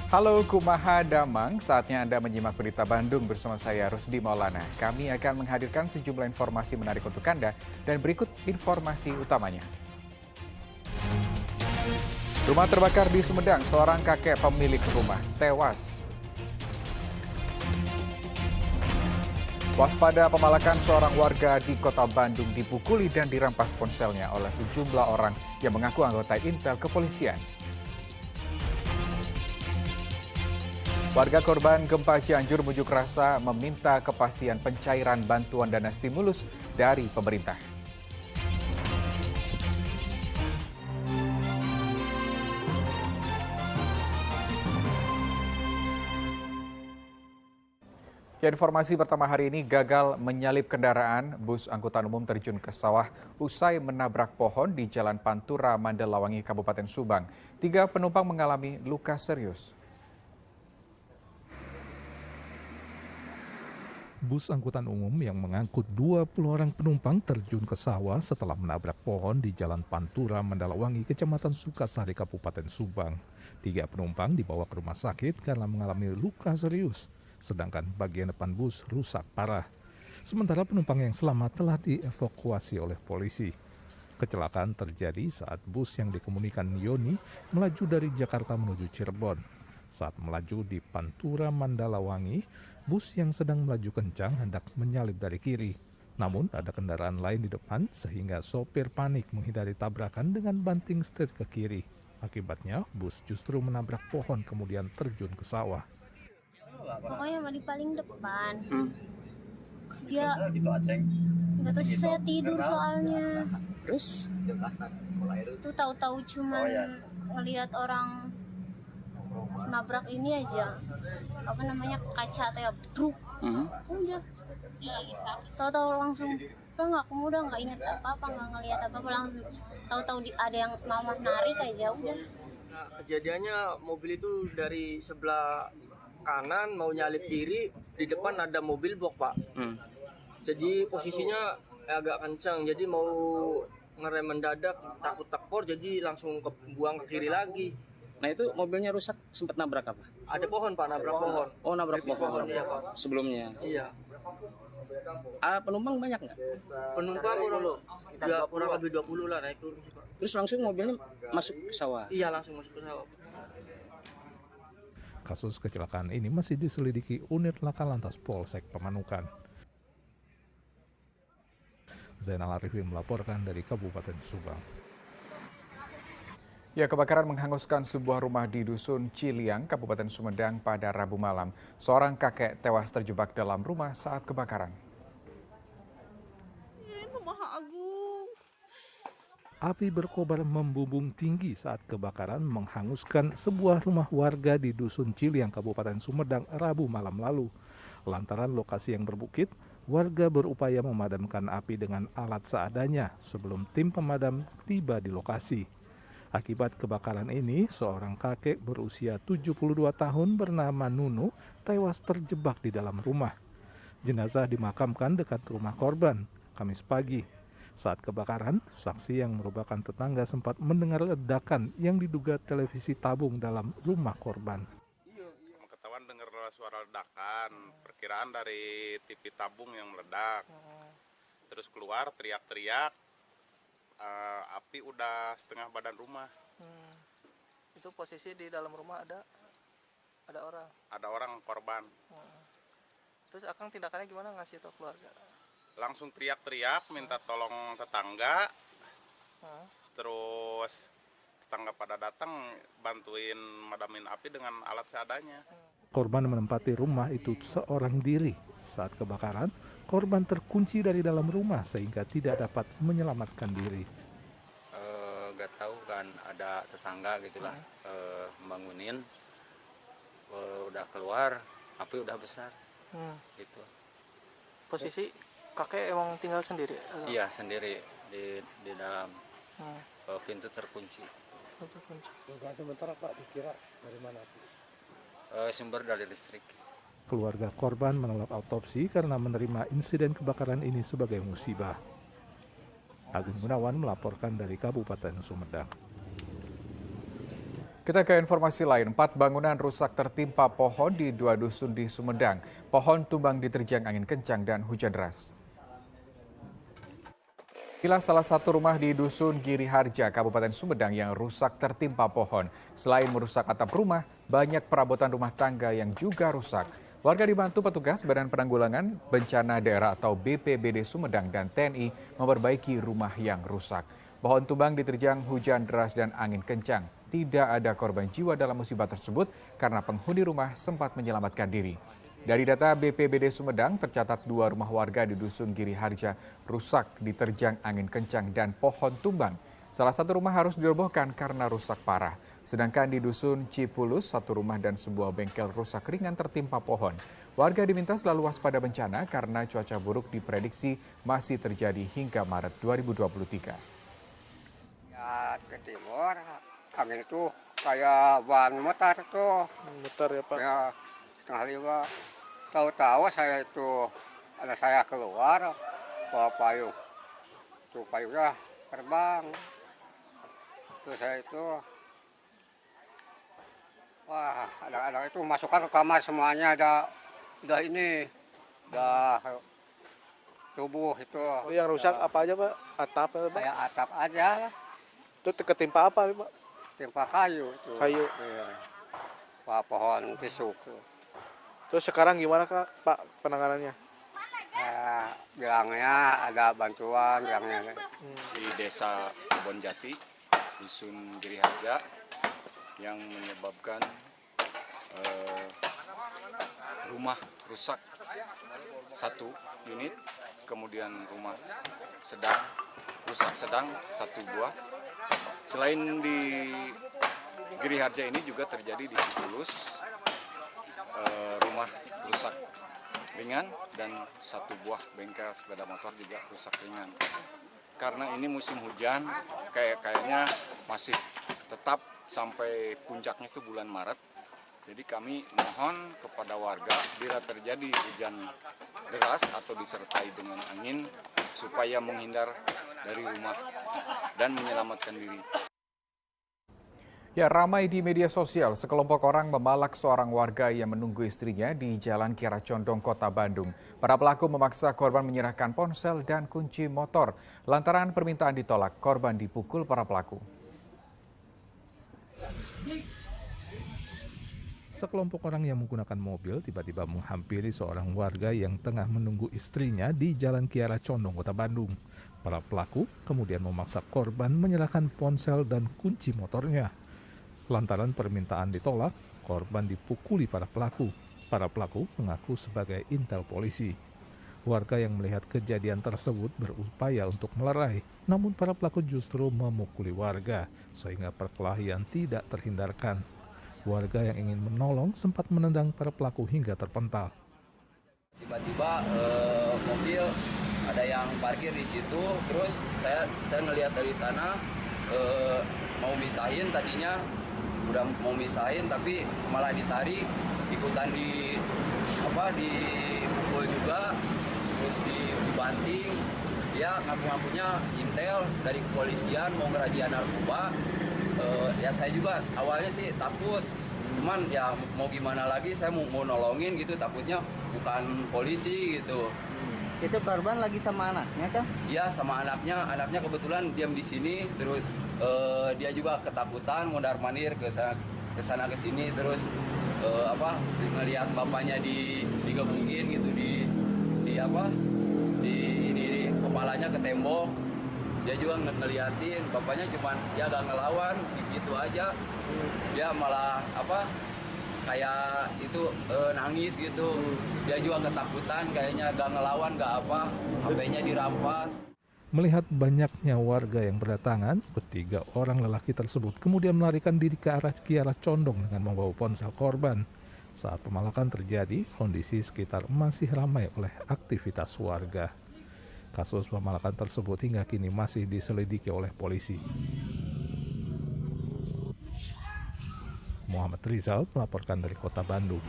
Halo Kumaha Damang, saatnya Anda menyimak berita Bandung bersama saya Rusdi Maulana. Kami akan menghadirkan sejumlah informasi menarik untuk Anda dan berikut informasi utamanya. Rumah terbakar di Sumedang, seorang kakek pemilik rumah tewas. Waspada pemalakan seorang warga di kota Bandung dipukuli dan dirampas ponselnya oleh sejumlah orang yang mengaku anggota intel kepolisian. Warga korban gempa Cianjur unjuk rasa meminta kepastian pencairan bantuan dana stimulus dari pemerintah. Ya, informasi pertama hari ini gagal menyalip kendaraan, bus angkutan umum terjun ke sawah usai menabrak pohon di Jalan Pantura, Mandalawangi, Kabupaten Subang. 3 penumpang mengalami luka serius. Bus angkutan umum yang mengangkut 20 orang penumpang terjun ke sawah setelah menabrak pohon di Jalan Pantura, Mandalawangi, Kecamatan Sukasari, Kabupaten Subang. 3 penumpang dibawa ke rumah sakit karena mengalami luka serius, sedangkan bagian depan bus rusak parah. Sementara penumpang yang selamat telah dievakuasi oleh polisi. Kecelakaan terjadi saat bus yang dikemudikan Yoni melaju dari Jakarta menuju Cirebon. Saat melaju di Pantura, Mandalawangi, bus yang sedang melaju kencang hendak menyalip dari kiri. Namun ada kendaraan lain di depan sehingga sopir panik menghindari tabrakan dengan banting setir ke kiri. Akibatnya bus justru menabrak pohon kemudian terjun ke sawah. Pokoknya di paling depan. Dia nggak tahu sih, saya tidur soalnya. Terus tuh tahu-tahu cuman ngelihat orang nabrak ini aja, apa namanya, kaca kayak bruk. Udah tahu-tahu langsung nggak inget apa-apa, nggak ngelihat apa-apa, langsung tahu-tahu ada yang mama narik aja udah. Kejadiannya mobil itu dari sebelah kanan mau nyalip kiri, di depan ada mobil box, Pak. Jadi posisinya agak kencang, jadi mau ngerem mendadak, takut tekor, jadi langsung buang ke kiri lagi. Nah itu mobilnya rusak, sempat nabrak apa? Ada pohon, Pak, nabrak pohon. Oh, nabrak pohon. Iya, Pak. Sebelumnya. Iya. Penumpang banyak nggak? Penumpang kurang lebih 20 lah, naik turun sih, Pak. Terus langsung mobilnya masuk ke sawah? Iya, langsung masuk ke sawah. Kasus kecelakaan ini masih diselidiki unit Laka Lantas Polsek Pemanukan. Zainal Arifin melaporkan dari Kabupaten Subang. Ya, kebakaran menghanguskan sebuah rumah di Dusun Ciliang, Kabupaten Sumedang pada Rabu malam. Seorang kakek tewas terjebak dalam rumah saat kebakaran. Api berkobar membumbung tinggi saat kebakaran menghanguskan sebuah rumah warga di Dusun Ciliang, Kabupaten Sumedang, Rabu malam lalu. Lantaran lokasi yang berbukit, warga berupaya memadamkan api dengan alat seadanya sebelum tim pemadam tiba di lokasi. Akibat kebakaran ini, seorang kakek berusia 72 tahun bernama Nunu tewas terjebak di dalam rumah. Jenazah dimakamkan dekat rumah korban, Kamis pagi. Saat kebakaran, saksi yang merupakan tetangga sempat mendengar ledakan yang diduga televisi tabung dalam rumah korban. Ketahuan dengar suara ledakan, perkiraan dari TV tabung yang meledak. Terus keluar teriak-teriak, api udah setengah badan rumah. Itu posisi di dalam rumah ada orang. Ada orang korban. Terus Akang tindakannya gimana, ngasih tahu keluarga? Langsung teriak-teriak minta tolong tetangga. Terus tetangga pada datang bantuin madamin api dengan alat seadanya. Korban menempati rumah itu seorang diri. Saat kebakaran, korban terkunci dari dalam rumah sehingga tidak dapat menyelamatkan diri. Gak tahu kan, ada tetangga gitulah bangunin, udah keluar, api udah besar. Gitu. Posisi kakek emang tinggal sendiri? Iya, sendiri di dalam, pintu terkunci. Dugaan sementara Pak, dikira dari mana? Sumber dari listrik. Keluarga korban menolak autopsi karena menerima insiden kebakaran ini sebagai musibah. Agung Gunawan melaporkan dari Kabupaten Sumedang. Kita ke informasi lain, 4 bangunan rusak tertimpa pohon di 2 dusun di Sumedang. Pohon tumbang diterjang angin kencang dan hujan deras. Inilah salah satu rumah di Dusun Giri Harja, Kabupaten Sumedang yang rusak tertimpa pohon. Selain merusak atap rumah, banyak perabotan rumah tangga yang juga rusak. Warga dibantu petugas Badan Penanggulangan Bencana Daerah atau BPBD Sumedang dan TNI memperbaiki rumah yang rusak. Pohon tumbang diterjang hujan deras dan angin kencang. Tidak ada korban jiwa dalam musibah tersebut karena penghuni rumah sempat menyelamatkan diri. Dari data BPBD Sumedang, tercatat 2 rumah warga di Dusun Giri Harja rusak diterjang angin kencang dan pohon tumbang. Salah satu rumah harus dirobohkan karena rusak parah. Sedangkan di Dusun Cipulus, 1 rumah dan sebuah bengkel rusak ringan tertimpa pohon. Warga diminta selalu waspada bencana karena cuaca buruk diprediksi masih terjadi hingga Maret 2023. Ya, ke timur, angin itu kayak ban motor tuh. Mutar ya Pak. Ya, 4:30. Tahu-tahu saya itu, ada saya keluar, bawa payung. Tuh payungnya terbang. Terus saya itu, wah, anak-anak itu masukkan ke kamar semuanya, udah ini, udah tubuh itu. Oh, yang rusak apa aja Pak? Atap ya, Pak? Kayak atap aja lah. Itu ketimpa apa Pak? Timpa kayu itu. Kayu. Iya. Pohon tisuk. Terus sekarang gimana Pak penanganannya? Bilangnya ada bantuan, bilangnya. Di desa Kebonjati, Dusun Giri Harja, yang menyebabkan rumah rusak 1 unit, kemudian rumah sedang rusak sedang 1 buah. Selain di Giri Harja ini juga terjadi di Cipulus, rumah rusak ringan dan 1 buah bengkel sepeda motor juga rusak ringan. Karena ini musim hujan, kayaknya masih tetap sampai puncaknya itu bulan Maret. Jadi kami mohon kepada warga bila terjadi hujan deras atau disertai dengan angin supaya menghindar dari rumah dan menyelamatkan diri. Ya, ramai di media sosial, sekelompok orang memalak seorang warga yang menunggu istrinya di Jalan Kiara Condong, Kota Bandung. Para pelaku memaksa korban menyerahkan ponsel dan kunci motor. Lantaran permintaan ditolak, korban dipukul para pelaku. Sekelompok orang yang menggunakan mobil tiba-tiba menghampiri seorang warga yang tengah menunggu istrinya di Jalan Kiara Condong, Kota Bandung. Para pelaku kemudian memaksa korban menyerahkan ponsel dan kunci motornya. Lantaran permintaan ditolak, korban dipukuli para pelaku. Para pelaku mengaku sebagai intel polisi. Warga yang melihat kejadian tersebut berupaya untuk melerai, namun para pelaku justru memukuli warga, sehingga perkelahian tidak terhindarkan. Warga yang ingin menolong sempat menendang para pelaku hingga terpental. Tiba-tiba mobil ada yang parkir di situ, terus saya ngelihat dari sana mau misahin tadinya. Udah mau misahin tapi malah ditarik, ikutan dipukul juga, terus dibanting. Dia ngaku-ngakunya intel dari kepolisian mau ngerajian narkoba. Ya saya juga awalnya sih takut, cuman ya mau gimana lagi, saya mau nolongin gitu, takutnya bukan polisi gitu. Itu korban lagi sama anaknya kan? Iya, sama anaknya kebetulan diam di sini, terus dia juga ketakutan mondar-mandir ke sana ke sini, terus ngelihat bapaknya digebukin gitu di kepalanya ke tembok. Dia juga ngeliatin bapaknya, cuman dia gak ngelawan gitu aja. Dia malah kayak itu nangis gitu. Dia juga ketakutan, kayaknya gak ngelawan, gak apa, HP-nya dirampas. Melihat banyaknya warga yang berdatangan, ketiga orang lelaki tersebut kemudian melarikan diri ke arah Kiara Condong dengan membawa ponsel korban. Saat pemalakan terjadi, kondisi sekitar masih ramai oleh aktivitas warga. Kasus pemalakan tersebut hingga kini masih diselidiki oleh polisi. Muhammad Rizal melaporkan dari Kota Bandung.